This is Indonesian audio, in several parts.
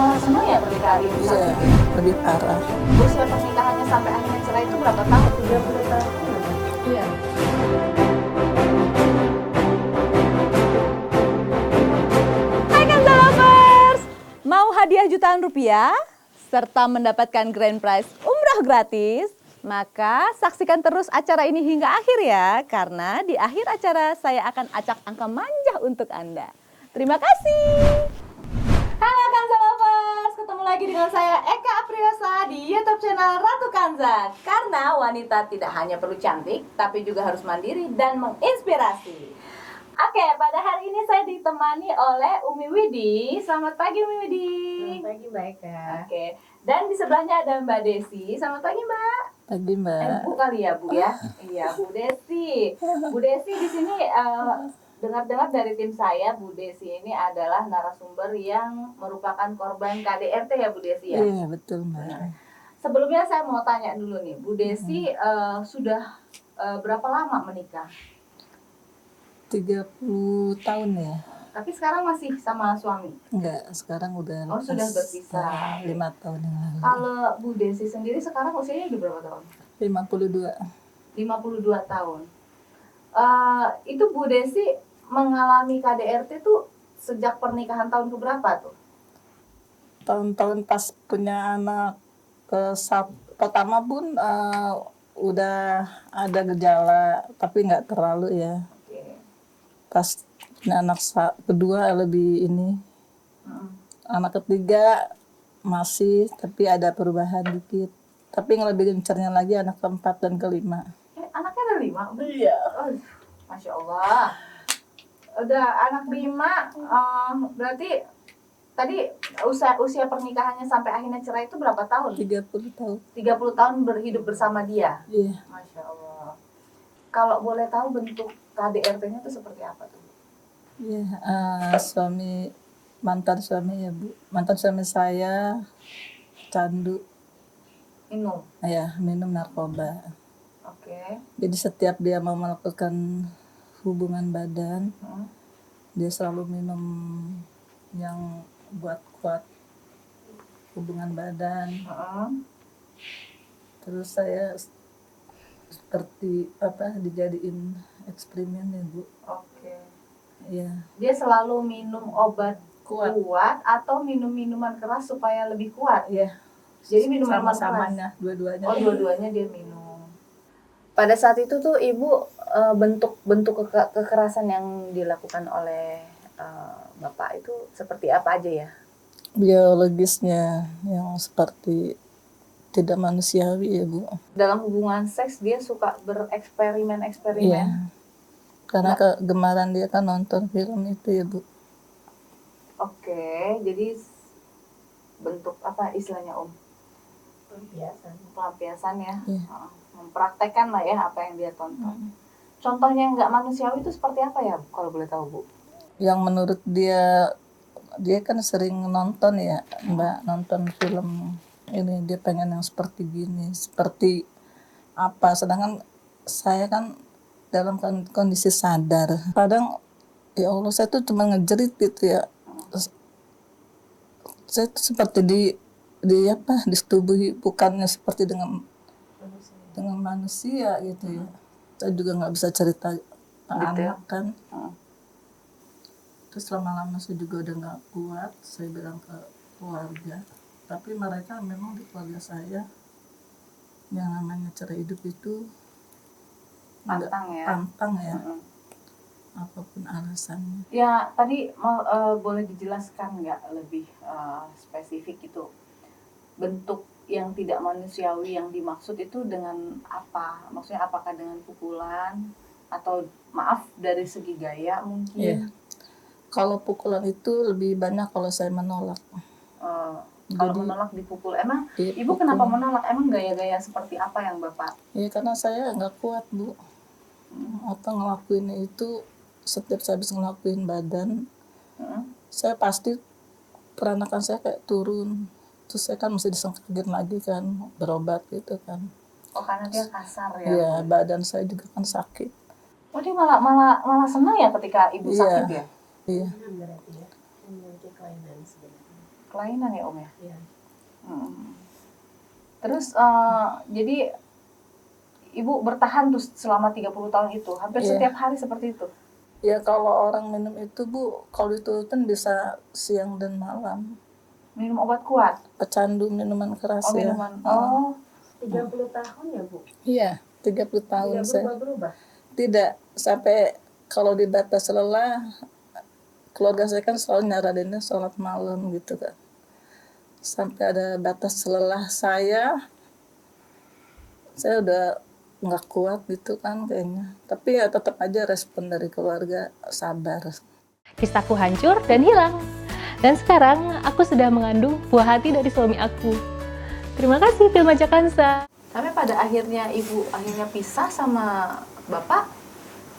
malah senang ya pernikahan ibu saat Iya, itu. lebih parah. Usia pernikahannya sampai akhirnya cerai itu berapa tahun? 30 tahun. Iya. Hai Kanza Lovers! Mau hadiah jutaan rupiah serta mendapatkan grand prize umrah gratis? Maka saksikan terus acara ini hingga akhir ya, karena di akhir acara saya akan acak angka manja untuk Anda. Terima kasih! Halo Kanza Lovers, ketemu lagi dengan saya Eka Apriosa di YouTube channel Ratu Kanza. Karena wanita tidak hanya perlu cantik, tapi juga harus mandiri dan menginspirasi. Oke, pada hari ini saya ditemani oleh Umi Widi. Selamat pagi Umi Widi. Selamat pagi Mbak Eka. Oke, dan di sebelahnya ada Mbak Desi. Selamat pagi Mbak. Pagi Mbak. Bu kali ya Bu ya. Iya Bu Desi. Bu Desi di sini dengar-dengar dari tim saya, Bu Desi ini adalah narasumber yang merupakan korban KDRT ya Bu Desi ya. Iya betul Mbak. Sebelumnya saya mau tanya dulu nih, Bu Desi sudah berapa lama menikah? 30 tahun ya. Tapi sekarang masih sama suami. Enggak, sekarang udah Oh, sudah berpisah. 5 tahun yang lalu. Kalau Bu Desi sendiri sekarang usianya udah berapa tahun? 52. 52 tahun. Itu Bu Desi mengalami KDRT tuh sejak pernikahan tahun keberapa tuh? Tahun-tahun pas punya anak pertama pun udah ada gejala, tapi nggak terlalu ya. Oke. Pas punya anak kedua lebih ini. Anak ketiga masih, tapi ada perubahan dikit. Tapi yang lebih gencarnya lagi anak keempat dan kelima. Anaknya ada 5? Iya. Oh, Masya Allah. Udah anak 5, berarti tadi usia pernikahannya sampai akhirnya cerai itu berapa tahun? 30 tahun. 30 tahun berhidup bersama dia. Iya. Masya Allah. Kalau boleh tahu bentuk KDRT-nya itu seperti apa tuh? Iya, mantan suami ya Bu. Mantan suami saya candu, Minum. ya minum narkoba. Oke. Jadi setiap dia mau melakukan hubungan badan, dia selalu minum yang buat kuat hubungan badan. Terus saya seperti dijadiin eksperimen ya Bu. Oke. Iya. Dia selalu minum obat kuat atau minum minuman keras supaya lebih kuat. Iya. Jadi minuman keras. Sama-samanya, dua-duanya. Oh, dua-duanya dia minum. Pada saat itu tuh Ibu bentuk kekerasan yang dilakukan oleh Bapak itu seperti apa aja ya? Biologisnya yang seperti tidak manusiawi ya Bu. Dalam hubungan seks dia suka bereksperimen-eksperimen. Iya. Karena kegemaran dia kan nonton film itu ya Bu. Oke, jadi bentuk apa istilahnya Om? Pelampiasan ya. Iya. Mempraktekkan lah ya apa yang dia tonton. Contohnya yang nggak manusiawi itu seperti apa ya kalau boleh tahu Bu? Yang menurut dia kan sering nonton ya Mbak, nonton film ini, dia pengen yang seperti gini, seperti apa, sedangkan saya kan dalam kondisi sadar. Kadang ya Allah, saya tuh cuma ngejerit gitu ya. Saya tuh seperti disetubuhi, bukannya seperti dengan manusia gitu ya. Saya juga nggak bisa cerita anak kan. Terus lama-lama saya juga udah nggak kuat, saya bilang ke keluarga. Tapi mereka memang di keluarga saya yang namanya cerai hidup itu pantang ya. Apapun alasannya. Ya tadi boleh dijelaskan nggak lebih spesifik itu bentuk yang tidak manusiawi yang dimaksud itu dengan apa? Maksudnya apakah dengan pukulan atau maaf dari segi gaya mungkin? Iya. Kalau pukulan itu lebih banyak kalau saya menolak. Kalau menolak dipukul, emang Dipukul. Ibu kenapa menolak? Emang gaya-gaya seperti apa yang Bapak? Iya, karena saya nggak kuat Bu. Ngelakuin itu, setiap saya habis ngelakuin badan, saya pasti peranakan saya kayak turun. Terus saya kan mesti disengkakin lagi kan, berobat gitu kan. Oh karena dia kasar ya? Iya, badan saya juga kan sakit. Oh dia malah senang ya ketika Ibu sakit ya? Iya. kelainan ya Om ya? Iya. Terus jadi Ibu bertahan tuh selama 30 tahun itu, hampir Iya. setiap hari seperti itu? Ya kalau orang minum itu Bu, kalau diturutin bisa siang dan malam. Minum obat kuat? Pecandu minuman keras Oh ya. minuman, oh 30 tahun ya Bu? Iya, 30 tahun Tidak saya. berubah-berubah? Tidak, sampai kalau di batas lelah, keluarga saya kan selalu nyaraninnya sholat malam gitu kan. Sampai ada batas lelah saya udah nggak kuat gitu kan kayaknya. Tapi ya tetap aja respon dari keluarga sabar. Kistaku hancur dan hilang. Dan sekarang aku sudah mengandung buah hati dari suami aku. Terima kasih Film Ajakansa. Tapi pada akhirnya Ibu akhirnya pisah sama Bapak,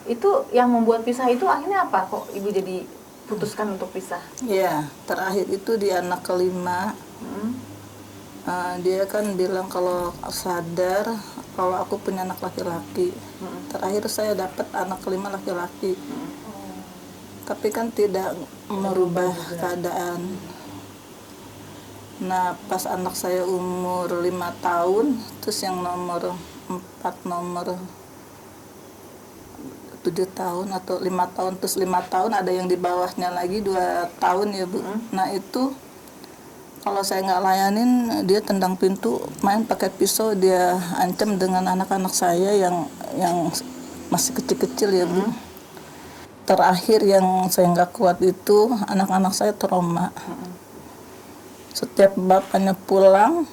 itu yang membuat pisah itu akhirnya apa? Kok Ibu jadi putuskan untuk pisah? Ya, terakhir itu di anak kelima. Dia kan bilang kalau sadar kalau aku punya anak laki-laki. Terakhir saya dapat anak kelima laki-laki. Tapi kan tidak merubah keadaan. Nah, pas anak saya umur 5 tahun, terus yang nomor 4, nomor 7 tahun atau 5 tahun, terus 5 tahun ada yang di bawahnya lagi 2 tahun ya Bu. Nah itu kalau saya nggak layanin, dia tendang pintu, main pakai pisau, dia ancam dengan anak-anak saya yang masih kecil-kecil ya Bu. Terakhir yang saya nggak kuat itu anak-anak saya trauma. Setiap bapaknya pulang,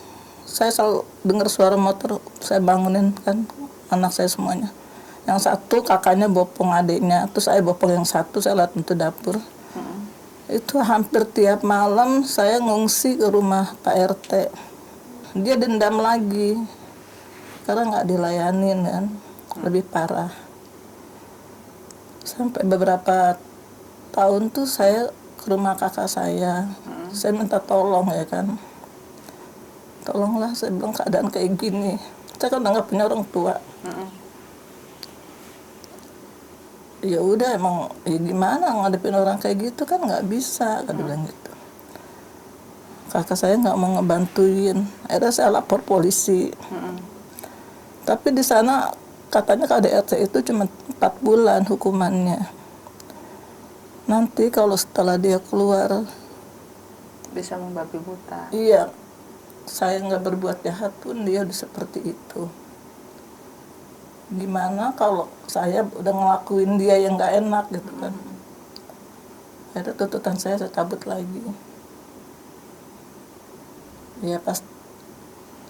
saya selalu dengar suara motor, saya bangunin kan anak saya semuanya. Yang satu kakaknya bopong adiknya, terus saya bopong yang satu, saya lihat pintu dapur. Itu hampir tiap malam saya ngungsi ke rumah Pak RT. Dia dendam lagi, karena nggak dilayanin kan, lebih parah. Sampai beberapa tahun tuh saya ke rumah kakak saya minta tolong ya kan. Tolonglah, saya bilang keadaan kayak gini. Saya kan nggak punya orang tua. Ya udah emang ya gimana ngadepin orang kayak gitu kan nggak bisa, kan bilang gitu. Kakak saya nggak mau ngebantuin, akhirnya saya lapor polisi. Tapi di sana katanya KDRT itu cuma 4 bulan hukumannya. Nanti kalau setelah dia keluar, Bisa membabi buta. iya, saya nggak berbuat jahat pun dia udah seperti itu. Gimana kalau saya udah ngelakuin dia yang nggak enak gitu kan. Akhirnya tuntutan saya cabut lagi. Ya pas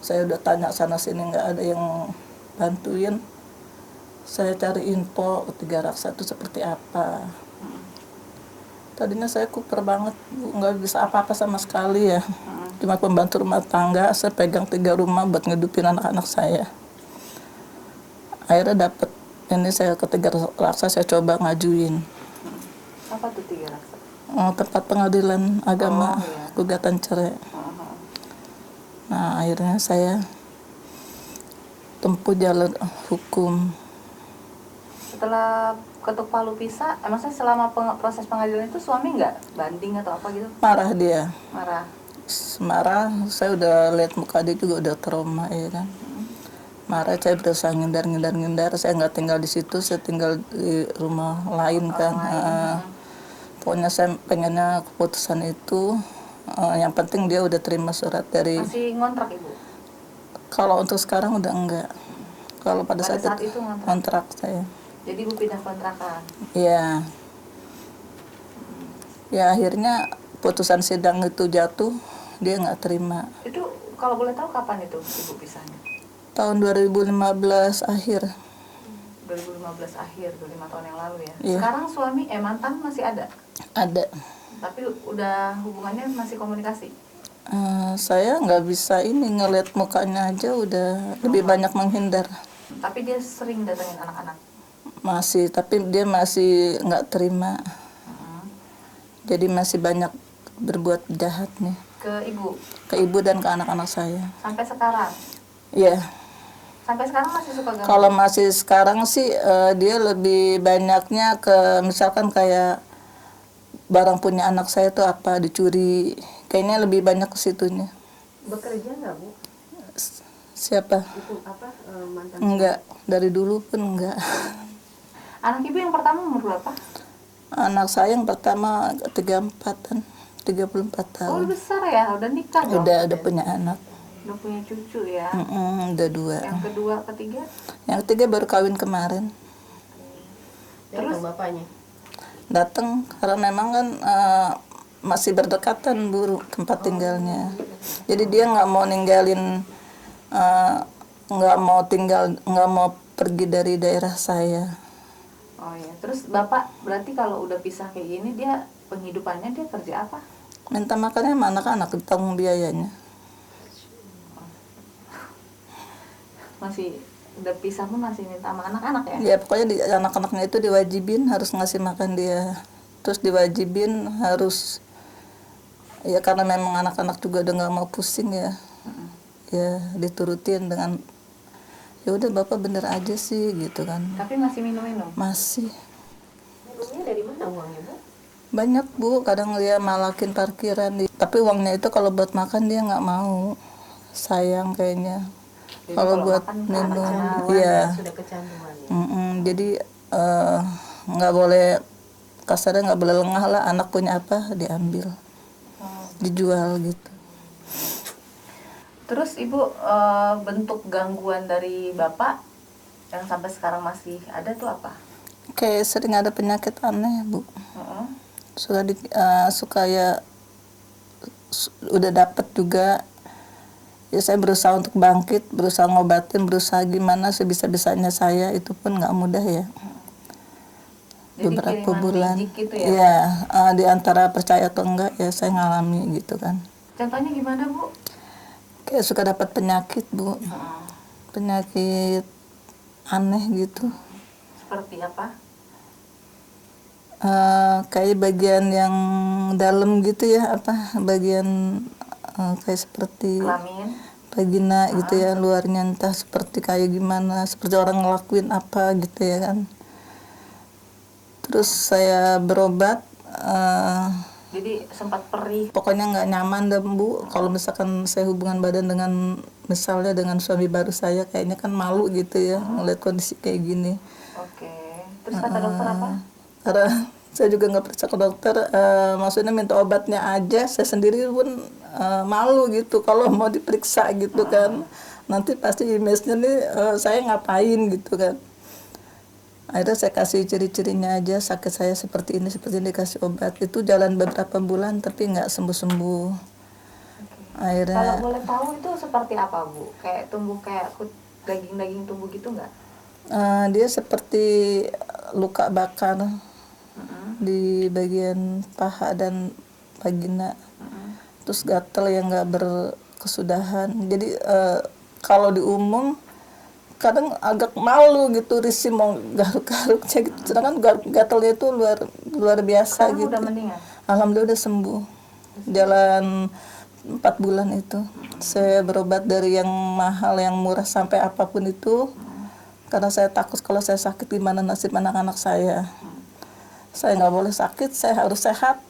saya udah tanya sana sini nggak ada yang bantuin, saya cari info Tiga Raksa itu seperti apa. Tadinya saya kuper banget, Bu, nggak bisa apa-apa sama sekali ya. Cuma pembantu rumah tangga, saya pegang 3 rumah buat ngedupin anak-anak saya. Akhirnya dapat ini, saya ke Tiga Raksa, saya coba ngajuin. Apa tuh Tiga Raksa? Tempat pengadilan agama, iya. gugatan cerai. Nah akhirnya saya tempuh jalur hukum. Setelah ketuk palu pisah, maksudnya selama proses pengadilan itu suami nggak banding atau apa gitu? Marah dia, Marah? marah. Saya udah lihat muka dia juga udah trauma ya kan. Marah, saya berusaha ngindar. Saya nggak tinggal di situ, saya tinggal di rumah lain kan. Pokoknya saya pengennya keputusan itu, yang penting dia udah terima surat dari. Masih ngontrak Ibu? Kalau untuk sekarang udah enggak. Kalau pada saat itu ngontrak? kontrak saya. Jadi Ibu pindah kontrakan? Iya. Ya akhirnya putusan sidang itu jatuh, dia nggak terima. Itu kalau boleh tahu kapan itu Ibu pisahnya? Tahun 2015 akhir. 2015 akhir, 25 tahun yang lalu ya? Iya. Sekarang suami, mantan masih ada? Ada. Tapi udah hubungannya masih komunikasi? Saya nggak bisa ini, ngeliat mukanya aja udah lebih banyak menghindar. Tapi dia sering datengin anak-anak? Masih, tapi dia masih nggak terima. Jadi masih banyak berbuat jahat nih. Ke Ibu? Ke ibu dan ke anak-anak saya. Sampai sekarang? Iya. Sampai sekarang masih suka ganggu? Kalau masih sekarang sih dia lebih banyaknya ke misalkan kayak barang punya anak saya tuh apa dicuri kayaknya lebih banyak ke situnya. Bekerja nggak Bu? Siapa? Itu apa mantan? Enggak, dari dulu pun enggak. Anak ibu yang pertama umur berapa? Anak saya yang pertama 34-an, 34 Oh tahun. udah besar ya, udah nikah dong? Udah punya anak. Udah punya cucu ya. Udah 2. Yang kedua, ketiga? Yang ketiga baru kawin kemarin. Terus bapaknya? Datang karena memang kan masih berdekatan Bu tempat tinggalnya. Jadi dia nggak mau ninggalin, nggak mau pergi dari daerah saya. Oh ya, terus bapak berarti kalau udah pisah kayak gini dia penghidupannya dia kerja apa? Minta makannya sama anak-anak, ditanggung biayanya. Masih udah pisah pun masih minta sama anak-anak ya? Ya pokoknya anak-anaknya itu diwajibin harus ngasih makan dia. Terus diwajibin harus, ya karena memang anak-anak juga udah nggak mau pusing ya. Ya diturutin dengan, ya udah bapak bener aja sih gitu kan. Tapi masih minum-minum? Masih. Minumnya dari mana uangnya Bu? Banyak Bu, kadang dia malakin parkiran. Tapi uangnya itu kalau buat makan dia nggak mau. Sayang kayaknya. Jadi Kalau buat makan minum, Kecanduan iya. Sudah kecanduan ya? Jadi nggak boleh, kasarnya nggak boleh lengah lah. Anak punya apa diambil, dijual gitu. Terus ibu bentuk gangguan dari bapak yang sampai sekarang masih ada tuh apa? Kayak sering ada penyakit aneh Bu. Heeh. Suka ya udah dapet juga. Ya saya berusaha untuk bangkit, berusaha ngobatin, berusaha gimana sebisa-bisanya saya, itu pun nggak mudah ya. Jadi Beberapa kiriman bulan. biji gitu ya? Iya, di antara percaya atau enggak ya saya ngalami gitu kan. Contohnya gimana Bu? Kayak suka dapat penyakit Bu, penyakit aneh gitu. Seperti apa? Kayak bagian yang dalam gitu ya, apa bagian kayak seperti Kelamin? vagina gitu ya, luarnya entah seperti kayak gimana, seperti orang ngelakuin apa gitu ya kan. Terus saya berobat, Jadi sempat perih. pokoknya nggak nyaman deh Bu. Kalau misalkan saya hubungan badan dengan, misalnya dengan suami baru saya, kayaknya kan malu gitu ya ngeliat kondisi kayak gini. Oke. Terus kata dokter apa? Karena saya juga nggak percaya ke dokter, maksudnya minta obatnya aja, saya sendiri pun malu gitu kalau mau diperiksa gitu kan. Nanti pasti image-nya nih saya ngapain gitu kan. Akhirnya saya kasih ciri-cirinya aja, sakit saya seperti ini, dikasih obat. Itu jalan beberapa bulan tapi nggak sembuh-sembuh. Akhirnya Kalau boleh tahu itu seperti apa Bu? Kayak tumbuh kayak daging-daging tumbuh gitu nggak? dia seperti luka bakar di bagian paha dan vagina. Terus gatal yang nggak berkesudahan. Jadi kalau di umum kadang agak malu gitu, risih mau garuk-garuknya gitu. Sedangkan gatalnya itu luar biasa. Sekarang gitu. udah mendingan? Alhamdulillah udah sembuh. Jalan 4 bulan itu. Saya berobat dari yang mahal, yang murah sampai apapun itu. Karena saya takut kalau saya sakit gimana nasib anak-anak saya. Saya nggak boleh sakit, saya harus sehat.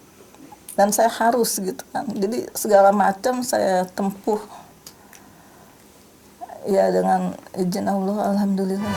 Dan saya harus gitu kan. Jadi segala macam saya tempuh. Ya dengan izin Allah, alhamdulillah.